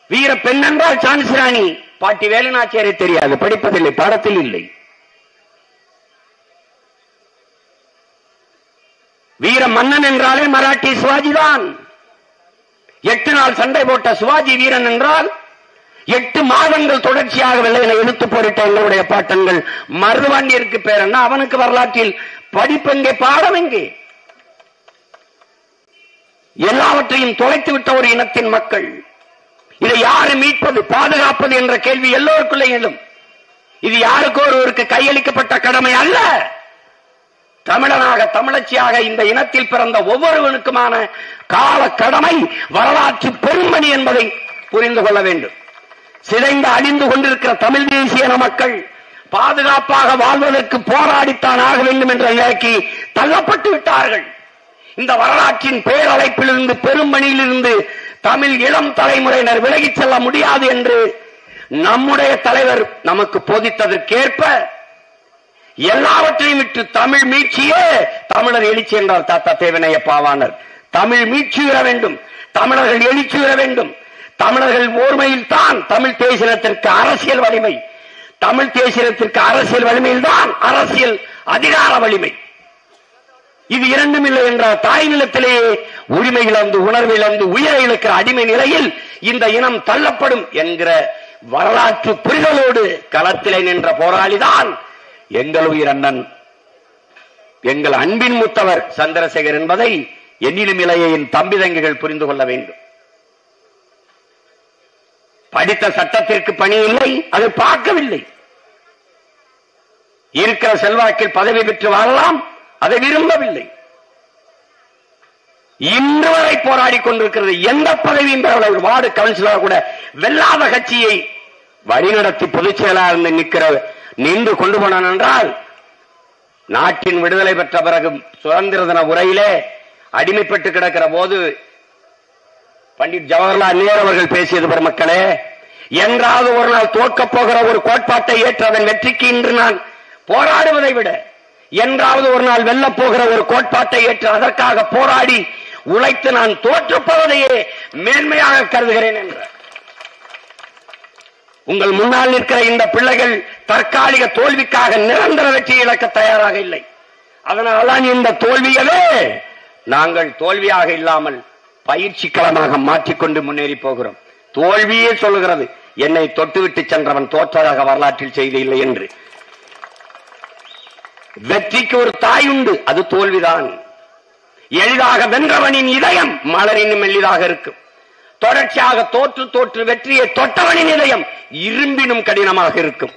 வீர பெண் என்றால் சான்சிராணி பாட்டி வேலுநாச்சியாரை தெரியாது, படிப்பதில்லை, பாடத்தில் இல்லை. வீர மன்னன் என்றாலே மராட்டி சிவாஜி தான். 8 நாள் சண்டை போட்ட சிவாஜி வீரன் என்றால் 8 மாதங்கள் தொடர்ச்சியாக வெள்ளையில இழுத்து போரிட்ட எங்களுடைய பாட்டங்கள். மருதுவாண்டியருக்கு பேர் என்ன? அவனுக்கு வரலாற்றில் படிப்பெங்கே, பாடம் எங்கே? எல்லாவற்றையும் தொலைத்து விட்ட ஒரு இனத்தின் மக்கள். இதை யாரு மீட்பது, பாதுகாப்பது என்ற கேள்வி எல்லோருக்குள்ளே எழும். இது யாருக்கோ ஒருவருக்கு கையளிக்கப்பட்ட கடமை அல்ல. தமிழனாக, தமிழச்சியாக இந்த இனத்தில் பிறந்த ஒவ்வொருவனுக்குமான கால கடமை, வரலாற்று பெருமணி என்பதை புரிந்து கொள்ள வேண்டும். சிதைந்து அழிந்து கொண்டிருக்கிற தமிழ் தேசிய மக்கள் பாதுகாப்பாக வாழ்வதற்கு போராடித்தான் ஆக வேண்டும் என்ற நிலைக்கு தள்ளப்பட்டு விட்டார்கள். இந்த வரலாற்றின் பேரழைப்பிலிருந்து, பெரும்பணியிலிருந்து தமிழ் இளம் தலைமுறையினர் விலகிச் செல்ல முடியாது என்று நம்முடைய தலைவர் நமக்கு போதித்ததற்கேற்ப எல்லாவற்றையும் விட்டு தமிழ் மீட்சியே, தமிழர் எழுச்சி என்றால் தாத்தா தேவனையப்பாவானர். தமிழ் மீட்சி பெற வேண்டும், தமிழர்கள் எழுச்சி பெற வேண்டும். தமிழர்கள் ஓர்மையில் தான் தமிழ் தேசியத்திற்கு அரசியல் வலிமை, தமிழ் தேசியத்திற்கு அரசியல் வலிமையில் தான் அரசியல் அதிகார வலிமை. இது இரண்டும் இல்லை என்றால் தாய் நிலத்திலேயே உரிமை இழந்து, உணர்வு இழந்து, உயிரை இழக்கிற அடிமை நிலையில் இந்த இனம் தள்ளப்படும் என்கிற வரலாற்று புரிதலோடு களத்திலே நின்ற போராளிதான் எங்கள் உயிர் அண்ணன், எங்கள் அன்பின் மூத்தவர் சந்திரசேகர் என்பதை என்னிலும் இளையின் தம்பி தங்கிகள் புரிந்து கொள்ள வேண்டும். படித்த சட்டத்திற்கு பணி இல்லை, அதை பார்க்கவில்லை. இருக்கிற செல்வாக்கில் பதவி பெற்று வாழலாம், அதை விரும்பவில்லை. இன்று வரை போராடி கொண்டிருக்கிறது. எந்த பதவியும் பெறவில்லை. வார்டு கவுன்சிலர் கூட வெல்லாத கட்சியை வழிநடத்தி பொதுச் செயலாளர் நின்று கொண்டு போனான் என்றால், நாட்டின் விடுதலை பெற்ற பிறகு சுதந்திர தின உரையிலே அடிமைப்பட்டு கிடக்கிற போது பண்டிட் ஜவஹர்லால் நேரு அவர்கள் பேசியது பெருமக்களே, என்றாவது ஒரு நாள் தோற்கப் போகிற ஒரு கோட்பாட்டை ஏற்று அதன் வெற்றிக்கு இன்று நான் போராடுவதை விட, என்றாவது ஒரு நாள் வெல்லப் போகிற ஒரு கோட்பாட்டை ஏற்று அதற்காக போராடி உழைத்து நான் தோற்றுப்போவதையே மேன்மையாக கருதுகிறேன் என்ற உங்கள் முன்னால் நிற்கிற இந்த பிள்ளைகள் தற்காலிக தோல்விக்காக நிரந்தர வெற்றி இழக்க தயாராக இல்லை. அதனால்தான் இந்த தோல்வியவே நாங்கள் தோல்வியாக இல்லாமல் பயிற்சி களமாக மாற்றிக்கொண்டு முன்னேறி போகிறோம். தோல்வியே சொல்லுகிறது, என்னை தொட்டுவிட்டு சென்றவன் தோற்றதாக வரலாற்றில் செய்தி இல்லை என்று. வெற்றிக்கு ஒரு தாய் உண்டு, அது தோல்விதான். எளிதாக வென்றவனின் இதயம் மலரினும் எளிதாக இருக்கும். தொடர்ச்சியாக தோற்று தோற்று வெற்றியை தொட்டவனின் இதயம் இரும்பினும் கடினமாக இருக்கும்.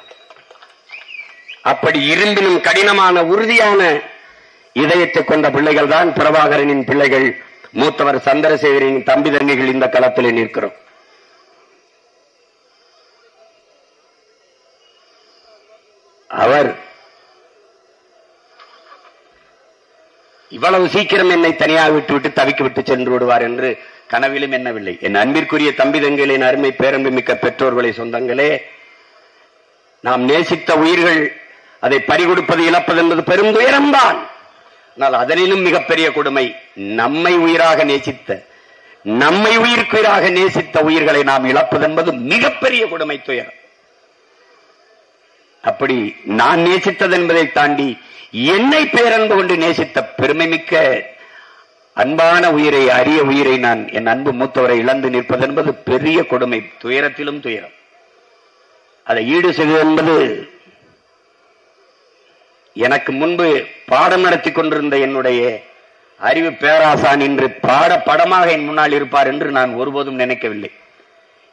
அப்படி இரும்பினும் கடினமான உறுதியான இதயத்தை கொண்ட பிள்ளைகள் தான் பிரபாகரனின் பிள்ளைகள். மூத்தவர் சந்திரசேகரின் தம்பி தங்கைகள் இந்த களத்தில் நிற்கிறோம். அவர் இவ்வளவு சீக்கிரம் என்னை தனியாக விட்டுவிட்டு தவிக்க விட்டு சென்று விடுவார் என்று கனவிலும் எண்ணவில்லை. என் அன்பிற்குரிய தம்பி தங்கைகளின் அருமை பேரன்பு மிக்க பெற்றோர்களை சொந்தங்களே, நாம் நேசித்த உயிர்கள் அதை பறிகொடுப்பது இழப்பது என்பது பெரும் துயரம்தான். ஆனால் அதனிலும் மிகப்பெரிய கொடுமை, நம்மை உயிராக நேசித்த, நம்மை உயிர்க்குயிராக நேசித்த உயிர்களை நாம் இழப்பது என்பது மிகப்பெரிய கொடுமை துயரம். அப்படி நான் நேசித்தது என்பதை தாண்டி என்னை பேரன்பு கொண்டு நேசித்த பெருமை மிக்க அன்பான உயிரை, அரிய உயிரை நான் என் அன்பு மூத்தவரை இழந்து நிற்பது என்பது பெரிய கொடுமை, துயரத்திலும் துயரம். அதை ஈடு செய்வது என்பது, எனக்கு முன்பு பாடம் நடத்தி கொண்டிருந்த என்னுடைய அறிவு பேராசான் இன்று படமாக என் முன்னால் இருப்பார் என்று நான் ஒருபோதும் நினைக்கவில்லை.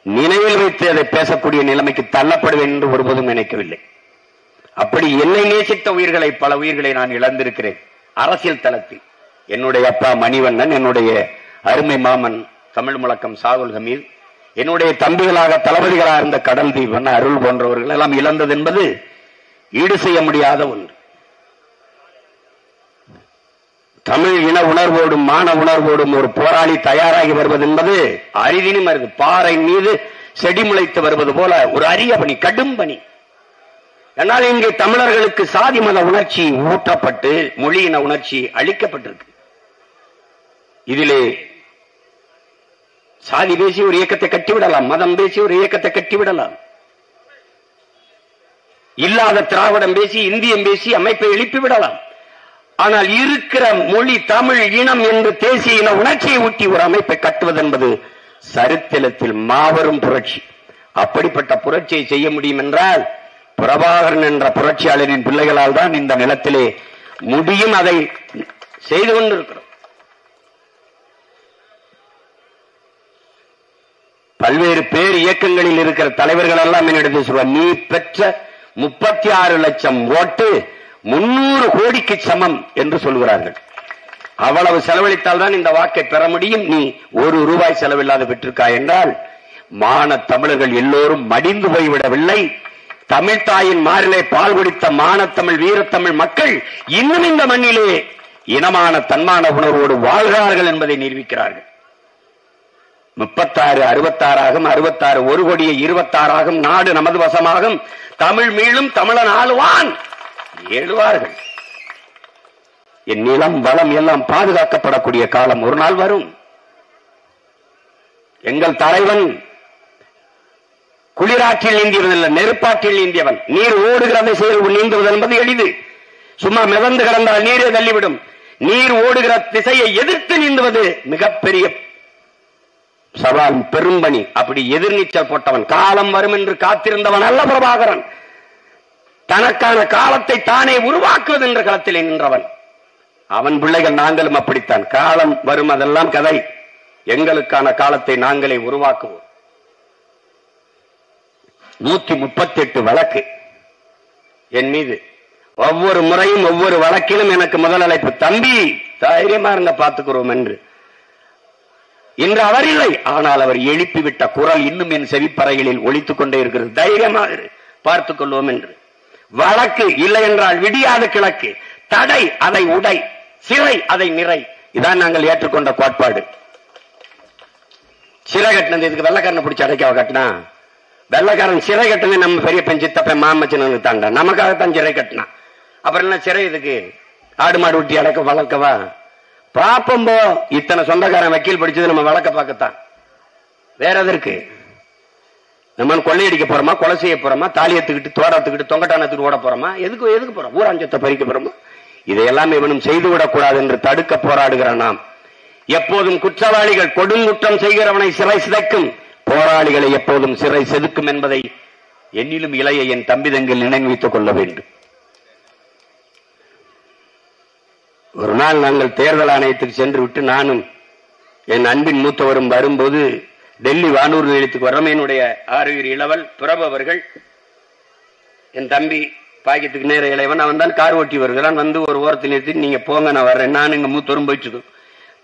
நினைவில் வைத்து அதை பேசக்கூடிய நிலைமைக்கு தள்ளப்படுவேன் என்று ஒருபோதும் நினைக்கவில்லை. அப்படி என்னை நேசித்த உயிர்களை, பல உயிர்களை நான் இழந்திருக்கிறேன் அரசியல் தளத்தில். என்னுடைய அப்பா மணிவண்ணன், என்னுடைய அருமை மாமன் தமிழ் முழக்கம் சாகுல் ஹமீத், என்னுடைய தம்பிகளாக தளபதிகளாக இருந்த கடல் தீபன், அருள் போன்றவர்கள் எல்லாம் இழந்தது என்பது ஈடு செய்ய முடியாத ஒன்று. தமிழ் இன உணர்வோடும் மான உணர்வோடும் ஒரு போராளி தயாராகி வருவது என்பது அரிதினும் அரிது. பாறை மீது செடி முளைத்து வருவது போல ஒரு அரிய பணி, கடும் பணி. ஆனால் இங்கே தமிழர்களுக்கு சாதி மத உணர்ச்சி ஊற்றப்பட்டு மொழியின உணர்ச்சி அளிக்கப்பட்டிருக்கு. இதிலே சாதி பேசி ஒரு இயக்கத்தை கட்டிவிடலாம், மதம் பேசி ஒரு இயக்கத்தை கட்டிவிடலாம், இல்லாத திராவிடம் பேசி இந்தியம் பேசி அமைப்பை எழுப்பிவிடலாம். ஆனால் இருக்கிற மொழி தமிழ் இனம் என்று தேசிய இன உணர்ச்சியை ஊட்டி ஒரு அமைப்பை கட்டுவது என்பது சரித்திரத்தில் மாபெரும் புரட்சி. அப்படிப்பட்ட புரட்சியை செய்ய முடியும் என்றால் பிரபாகரன் என்ற புரட்சியாளரின் பிள்ளைகளால் தான் இந்த நிலத்திலே முடியும். அதை செய்து கொண்டிருக்கிறோம். பல்வேறு பேர் இயக்கங்களில் இருக்கிற தலைவர்கள் எல்லாம் என்னிடத்தில் சொல்வார், நீ பெற்ற 36 லட்சம் ஓட்டு 300 கோடிக்கு சமம் என்று சொல்கிறார்கள். அவ்வளவு செலவழித்தால் தான் இந்த வாக்கை பெற முடியும். நீ ₹1 செலவில்லாத பெற்றிருக்காய் என்றால் மான தமிழர்கள் எல்லோரும் மடிந்து போய்விடவில்லை. தமிழ் தாயின் மாறிலே பால் குடித்த மானத்தமிழ் வீரத்தமிழ் மக்கள் இன்னும் இந்த மண்ணிலே இனமான தன்மான உணர்வோடு வாழ்கிறார்கள் என்பதை நிரூபிக்கிறார்கள். 36 66 ஆகும், 66 1 கோடியே 26 ஆகும், நாடு நமது வசமாகும், தமிழ் மீளும், தமிழன் ஆளுவான் எழுவார்கள். என் நிலம் வளம் எல்லாம் பாதுகாக்கப்படக்கூடிய காலம் ஒரு நாள் வரும். எங்கள் தலைவன் குளிராற்றில் நீந்தியவன், நெருப்பாற்றில் நீந்தியவன். நீர் ஓடுகிற திசையில் நீந்துவது என்பது எளிது. சும்மா மிதந்து கிடந்தால் நீரே தள்ளிவிடும். நீர் ஓடுகிற திசையை எதிர்த்து நீந்துவது மிகப்பெரிய சவால், பெரும்பணி. அப்படி எதிர்நீச்சல் போட்டவன், காலம் வரும் என்று காத்திருந்தவன் அல்ல பிரபாகரன். தனக்கான காலத்தை தானே உருவாக்குவது என்ற களத்தில் நின்றவன். அவன் பிள்ளைகள் நாங்களும் அப்படித்தான். காலம் வரும், அதெல்லாம் கதை. எங்களுக்கான காலத்தை நாங்களே உருவாக்குவோம். 138 வழக்கு என் மீது. ஒவ்வொரு முறையும் ஒவ்வொரு வழக்கிலும் எனக்கு முதல் அழைப்பு, தம்பி தைரியமா இருங்க பார்த்துக்கிறோம் என்று. இன்று அவர் இல்லை, ஆனால் அவர் எழுப்பிவிட்ட குரல் இன்னும் என் செவிப்பறைகளில் ஒலித்துக் கொண்டே இருக்கிறது. தைரியமாக பார்த்துக் கொள்வோம் என்று. வழக்கு இல்லை என்றால் விடியாத கிழக்கு, தடை அதை உடை, சிறை அதை நிறை. இதான் நாங்கள் ஏற்றுக்கொண்ட கோட்பாடு. சிறை கட்டினது இதுக்கு வெள்ளக்காரனை பிடிச்சி அடைக்காவ கட்டினா? வெள்ளக்காரன் சிறை கட்டினது நம்ம பெரிய பெஞ்சித்தப்ப மாமச்சனு தாண்டா, நமக்காகத்தான் சிறை கட்டினா. அப்புறம் என்ன சிறை இதுக்கு? ஆடு மாடு ஊட்டி அடக்க வளர்க்கவா? பாப்பம்போ இத்தனை சொந்தக்காரன் வக்கீல் படிச்சது நம்ம வழக்க பார்க்கத்தான். வேற எதற்கு? நம்ம கொள்ளையடிக்க போறோமா, கொலை செய்ய போறோமா, தாலியத்துக்கிட்டு தோடத்துக்கிட்டு தொங்கட்டானத்துக்கு ஓட போறோமா? எதுக்கு போறோம்? ஊராஞ்சத்தை பறிக்க போறோமா? இதையெல்லாம் இவனும் செய்துவிடக் கூடாது என்று தடுக்க போராடுகிற நாம், எப்போதும் குற்றவாளிகள் கொடுங்குற்றம் செய்கிறவனை சிறை சிதைக்கும், போராளிகளை எப்போதும் சிறை செதுக்கும் என்பதை என்னிலும் இளைய என் தம்பி தங்கில் நினைவு வைத்துக் கொள்ள வேண்டும். ஒரு நாள் நாங்கள் தேர்தல் ஆணையத்துக்கு சென்று விட்டு நானும் என் அன்பின் மூத்தவரும் வரும்போது டெல்லி வானூர் நிலையத்துக்கு வரோம். என்னுடைய ஆறுயிர் இளவல் பிரபு அவர்கள், என் தம்பி பாக்கியத்துக்கு நேர இளைவன், அவன் தான் கார் ஓட்டி வருகிறான். வந்து ஒரு ஓரத்தில் நிறுத்தி, நீங்க போங்க நான் வர்றேன். நான் எங்க மூத்தவரும் போயிட்டு இருக்கோம்.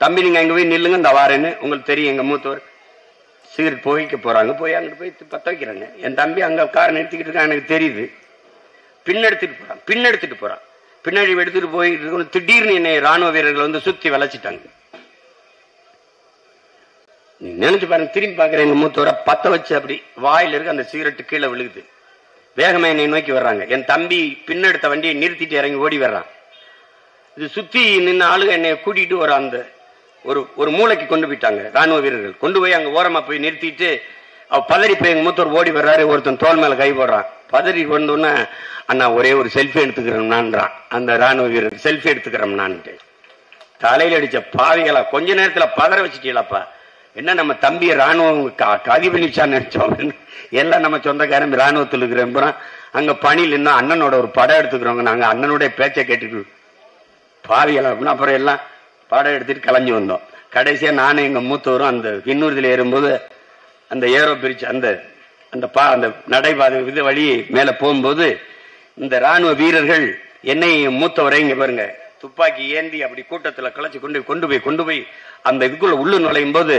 தம்பி நீங்க அங்க போய் நில்லுங்க, இந்த வாரேன்னு. உங்களுக்கு தெரியும் எங்க மூத்தவர் சிகரெட் புகைக்க போறாங்க, போய் அங்கிட்டு போய் பத்த வைக்கிறாங்க. என் தம்பி அங்க கார் நிறுத்திக்கிட்டு இருக்கான், எனக்கு தெரியுது. பின்னெடுத்துட்டு போறான். பின்னாடி எடுத்துட்டு போயிட்டு திடீர்னு என்னை ராணுவ வீரர்கள் வந்து சுத்தி வளைச்சிட்டாங்க. நினைச்சு பாருங்க, திரும்பி பாக்குறேன், எங்க மூத்தவரை பத்த வச்சு அப்படி வாயில இருக்கு அந்த சிகரெட்டு கீழே விழுகுது. வேகமா என்னை நோக்கி வர்றாங்க. என் தம்பி பின்னெடுத்த வண்டியை நிறுத்திட்டு இறங்கி ஓடி வர்றான். இது சுத்தி நின்ன ஆளுங்க என்னை கூட்டிட்டு வர அந்த ஒரு மூளைக்கு கொண்டு போயிட்டாங்க ராணுவ வீரர்கள். கொண்டு போய் அங்க ஓரமா போய் நிறுத்திட்டு அவ பதறி போய் எங்க மூத்தவர் ஓடி வர்றாரு. ஒருத்தன் தோல் மேல கை போடுறான். பதறி கொண்டோன்னா, அண்ணா ஒரே ஒரு செல்ஃபி எடுத்துக்கிறோம்னான்றான் அந்த ராணுவ வீரர். செல்ஃபி எடுத்துக்கிறோம்னான்ட்டு தலையில அடிச்ச பாவிகளா, கொஞ்ச நேரத்துல பதற வச்சுட்டீங்களாப்பா. என்ன நம்ம தம்பிய ராணுவம் கதி பண்ணிச்சான்னு நினைச்சோம். எல்லாம் நம்ம சொந்தக்காரன் ராணுவத்தில் இருக்கிறோம். அங்க பணியில் இன்னும் அண்ணனோட ஒரு படம் எடுத்துக்கிறோங்க. நாங்க அண்ணனுடைய பேச்சை கேட்டுட்டு பாவிகளா அப்படின்னா அப்புறம் எல்லாம் படம் எடுத்துட்டு கலைஞ்சு வந்தோம். கடைசியா நானும் எங்க மூத்தவரும் அந்த விண்ணூர்தியில ஏறும்போது அந்த ஏரோ பிரிட்ஜ் அந்த அந்த நடைபாதை இது வழி மேல போகும்போது இந்த ராணுவ வீரர்கள் என்னை மூத்தவரை இங்க பாருங்க துப்பாக்கி ஏந்தி அப்படி கூட்டத்துல களைச்சு கொண்டு போய் அந்த இதுக்குள்ள உள்ள நுழையும் போது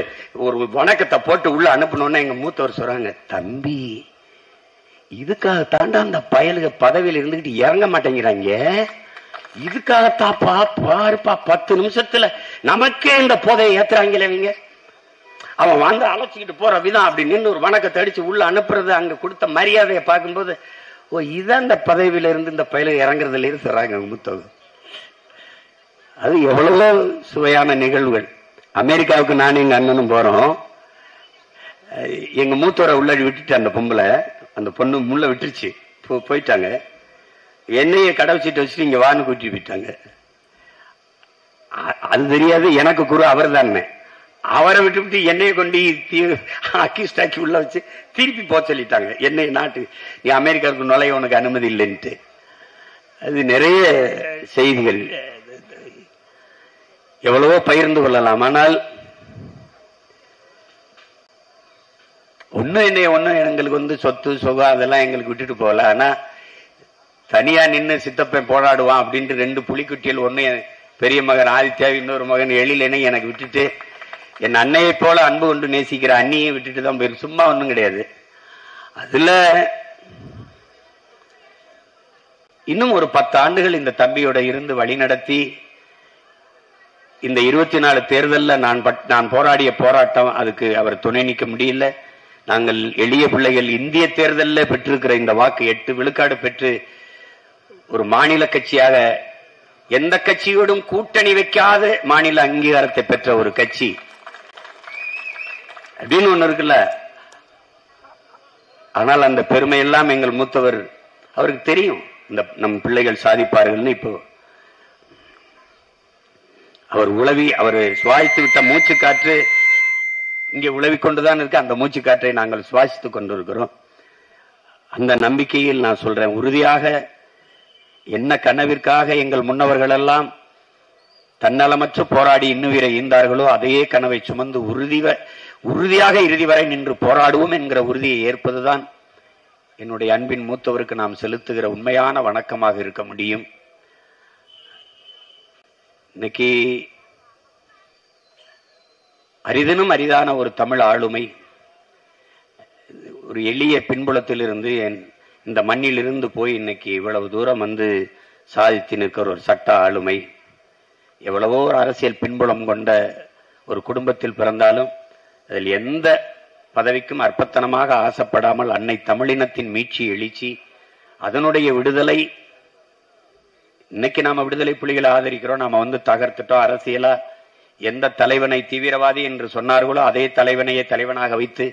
ஒரு வணக்கத்தை போட்டு உள்ள அனுப்பணும்னா எங்க மூத்தவர் சொல்றாங்க, தம்பி இதுக்காக தாண்டா அந்த பயலுக பதவியில இருந்துகிட்டு இறங்க மாட்டேங்கிறாங்க. இதுக்காகத்தாப்பா பாருப்பா 10 நிமிஷத்துல நமக்கே இந்த போதையை ஏத்துறாங்களே இவங்க. அவன் வந்து அழைச்சிக்கிட்டு போற விதம் அப்படி நின்று ஒரு வணக்கத்தை அடிச்சு உள்ள அனுப்புறது, அங்க கொடுத்த மரியாதையை பார்க்கும்போது ஓ இதான் இந்த பதவியில இருந்து இந்த பயில இறங்குறதுல இருந்து சொல்றாங்க மூத்தவர். அது எவ்வளவோ சுவையான நிகழ்வுகள். அமெரிக்காவுக்கு நானும் எங்க அண்ணனும் போறோம். எங்க மூத்தவரை உள்ள விட்டுட்டு அந்த பொம்பளை அந்த பொண்ணு முள்ள விட்டுருச்சு போயிட்டாங்க. என்னைய கடவுச்சிட்டு வச்சுட்டு இங்க வான்னு கூட்டி போயிட்டாங்க. அது தெரியாது எனக்கு குரு அவர் தானே. அவரை விட்டு என்னைய கொண்டு அக்கிஸ்டாக்கி உள்ள வச்சு திருப்பி போக சொல்லிட்டாங்க. என்னை நாட்டு நீ அமெரிக்காவுக்கு நுழைய உனக்கு அனுமதி இல்லைன்ட்டு. அது நிறைய செய்திகள் எவ்வளவோ பகிர்ந்து கொள்ளலாம். ஆனால் ஒன்னும் எங்களுக்கு வந்து சொத்து சுகம் அதெல்லாம் எங்களுக்கு விட்டுட்டு போகல. ஆனா தனியா நின்று சித்தப்பன் போராடுவான் அப்படின்ட்டு 2 புலிக்குட்டிகள், ஒன்னு பெரிய மகன் ஆதித்யா, இன்னொரு மகன் எழிலனை எனக்கு விட்டுட்டு என் அன்னையை போல அன்பு கொண்டு நேசிக்கிற அண்ணியை விட்டுட்டு தான் போயிரு. சும்மா ஒன்றும் கிடையாது. அதுல இன்னும் ஒரு 10 ஆண்டுகள் இந்த தம்பியோட இருந்து வழி நடத்தி இந்த 24 தேர்தலில் நான் போராடிய போராட்டம் அதுக்கு அவர் துணை நிற்க முடியல. நாங்கள் எளிய பிள்ளைகள் இந்திய தேர்தலில் பெற்றிருக்கிற இந்த வாக்கு 8 விழுக்காடு பெற்று ஒரு மாநில கட்சியாக எந்த கட்சியோடும் கூட்டணி வைக்காத மாநில அங்கீகாரத்தை பெற்ற ஒரு கட்சி அப்படின்னு ஒண்ணு இருக்குல்ல. ஆனால் அந்த பெருமை எல்லாம் எங்கள் மூத்தவர் அவருக்கு தெரியும். இந்த நம் பிள்ளைகள் சாதிப்பார்கள். இப்போ அவர் உளவி அவர் சுவாசித்து விட்ட மூச்சு காற்று இங்கே உளவி கொண்டுதான் இருக்கு. அந்த மூச்சு காற்றை நாங்கள் சுவாசித்துக் கொண்டிருக்கிறோம். அந்த நம்பிக்கையில் நான் சொல்றேன், உறுதியாக என்ன கனவிற்காக எங்கள் முன்னவர்கள் எல்லாம் தன்னலமற்று போராடி இன்னுயிரை ஈந்தார்களோ அதையே கனவை சுமந்து உறுதியாக இறுதி வரை நின்று போராடுவோம் என்கிற உறுதியை ஏற்பதுதான் என்னுடைய அன்பின் மூத்தவருக்கு நாம் செலுத்துகிற உண்மையான வணக்கமாக இருக்க முடியும். இன்னைக்கு அரிதினும் அரிதான ஒரு தமிழ் ஆளுமை, ஒரு எளிய பின்புலத்திலிருந்து இந்த மண்ணிலிருந்து போய் இன்னைக்கு இவ்வளவு தூரம் வந்து சாதித்து நிற்கிற ஒரு சட்ட ஆளுமை, எவ்வளவோ ஒரு அரசியல் பின்புலம் கொண்ட ஒரு குடும்பத்தில் பிறந்தாலும் அதில் எந்த பதவிக்கும் அற்பத்தனமாக ஆசைப்படாமல் அன்னை தமிழினத்தின் மீட்சி எழுச்சி அதனுடைய விடுதலை, இன்னைக்கு நாம விடுதலை புலிகளை ஆதரிக்கிறோம், நாம வந்து தகர்த்துட்டோம். அரசியலா எந்த தலைவனை தீவிரவாதி என்று சொன்னார்களோ அதே தலைவனையே தலைவனாக வைத்து,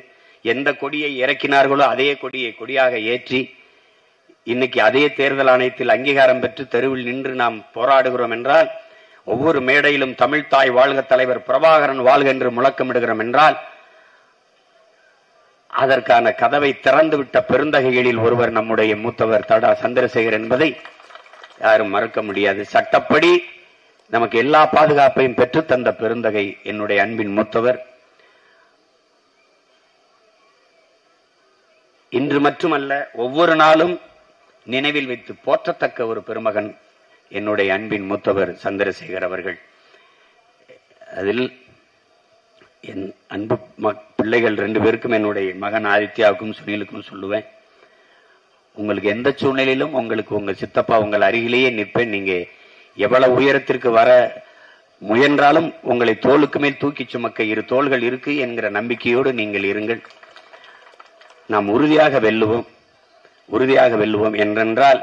எந்த கொடியை இறக்கினார்களோ அதே கொடியை கொடியாக ஏற்றி, இன்னைக்கு அதே தேர்தல் ஆணையத்தில் அங்கீகாரம் பெற்று தெருவில் நின்று நாம் போராடுகிறோம் என்றால், ஒவ்வொரு மேடையிலும் தமிழ்தாய் வாழ்க, தலைவர் பிரபாகரன் வாழ்க என்று முழக்கமிடுகிறோம் என்றால், அதற்கான கதவை திறந்துவிட்ட பெருந்தகைகளில் ஒருவர் நம்முடைய மூத்தவர் தடா சந்திரசேகர் என்பதை யாரும் மறக்க முடியாது. சட்டப்படி நமக்கு எல்லா பாதுகாப்பையும் பெற்று தந்த பெருந்தகை என்னுடைய அன்பின் மூத்தவர். இன்று மட்டுமல்ல, ஒவ்வொரு நாளும் நினைவில் வைத்து போற்றத்தக்க ஒரு பெருமகன் என்னுடைய அன்பின் மூத்தவர் சந்திரசேகர் அவர்கள். அதில் என் அன்பு பிள்ளைகள் 2 பேருக்கும், என்னுடைய மகன் ஆதித்யாவுக்கும் சுனிலுக்கும் சொல்லுவேன், உங்களுக்கு எந்த சூழ்நிலையிலும் உங்களுக்கு உங்க சித்தப்பா உங்கள் அருகிலேயே நிற்பேன். நீங்க எவ்வளவு உயரத்திற்கு வர முயன்றாலும் உங்களை தோளுக்கு மேல் தூக்கி சுமக்க 2 தோள்கள் இருக்கு என்கிற நம்பிக்கையோடு நீங்கள் இருங்கள். நாம் உறுதியாக வெல்லுவோம், உறுதியாக வெல்லுவோம். என்றென்றால்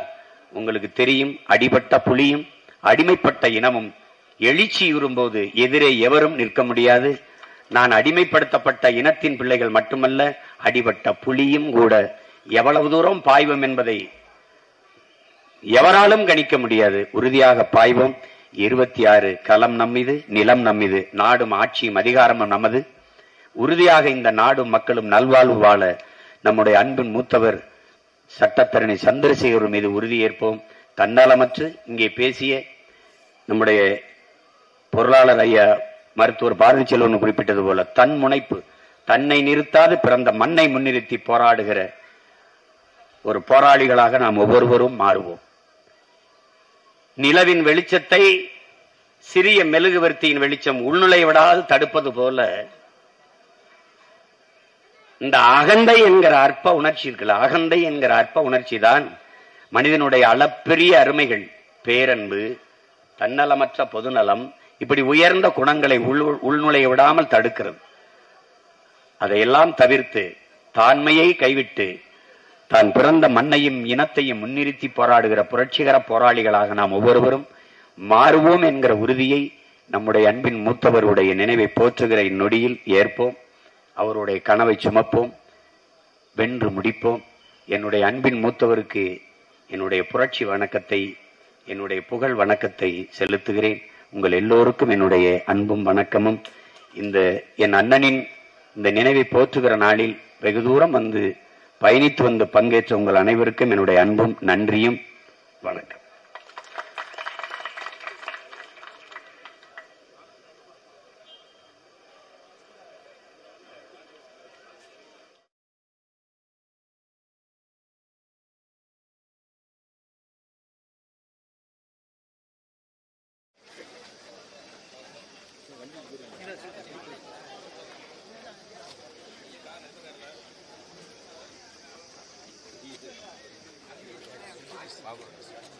உங்களுக்கு தெரியும், அடிபட்ட புலியும் அடிமைப்பட்ட இனமும் எழுச்சியுறும்போது எதிரே எவரும் நிற்க முடியாது. நான் அடிமைப்படுத்தப்பட்ட இனத்தின் பிள்ளைகள் மட்டுமல்ல, அடிபட்ட புலியும் கூட எவ்வளவு தூரம் பாய்வோம் என்பதை எவராலும் கணிக்க முடியாது. உறுதியாக பாய்வோம். 26 களம் நம்மிது, நிலம் நம்மிது, நாடும் ஆட்சியும் அதிகாரமும் நமது. உறுதியாக இந்த நாடும் மக்களும் நல்வாழ்வு வாழ நம்முடைய அன்பின் மூத்தவர் சட்டத்தரணி சந்திரசேகர் மீது உறுதியேற்போம். தன்னலமற்று இங்கே பேசிய நம்முடைய பொருளாளர் ஐயா மருத்துவர் பாரதி செல்வன் குறிப்பிட்டது போல, தன் முனைப்பு, தன்னை நிறுத்தாது பிறந்த மண்ணை முன்னிறுத்தி போராடுகிற ஒரு போராளிகளாக நாம் ஒவ்வொருவரும் மாறுவோம். நிலவின் வெளிச்சத்தை சிறிய மெழுகுவர்த்தியின் வெளிச்சம் உள்நுழை விடாது தடுப்பது போல, இந்த அகந்தை என்கிற அற்ப உணர்ச்சி இருக்குல்ல, அகந்தை என்கிற அற்ப உணர்ச்சி தான் மனிதனுடைய அளப்பெரிய அருமைகள், பேரன்பு, தன்னலமற்ற பொதுநலம், இப்படி உயர்ந்த குணங்களை உள்நுழைய விடாமல் தடுக்கிறது. அதையெல்லாம் தவிர்த்து தான்மையை கைவிட்டு தான் பிறந்த மண்ணையும் இனத்தையும் முன்னிறுத்தி போராடுகிற புரட்சிகர போராளிகளாக நாம் ஒவ்வொருவரும் மாறுவோம் என்கிற உறுதியை நம்முடைய அன்பின் மூத்தவருடைய நினைவை போற்றுகிற இந்நொடியில் ஏற்போம். அவருடைய கனவை சுமப்போம், வென்று முடிப்போம். என்னுடைய அன்பின் மூத்தவருக்கு என்னுடைய புரட்சி வணக்கத்தை, என்னுடைய புகழ் வணக்கத்தை செலுத்துகிறேன். உங்கள் எல்லோருக்கும் என்னுடைய அன்பும் வணக்கமும். இந்த என் அண்ணனின் இந்த நினைவை போற்றுகிற நாளில் வெகு தூரம் வந்து பயணித்து வந்து பங்கேற்ற உங்கள் அனைவருக்கும் என்னுடைய அன்பும் நன்றியும் வணக்கம். Power.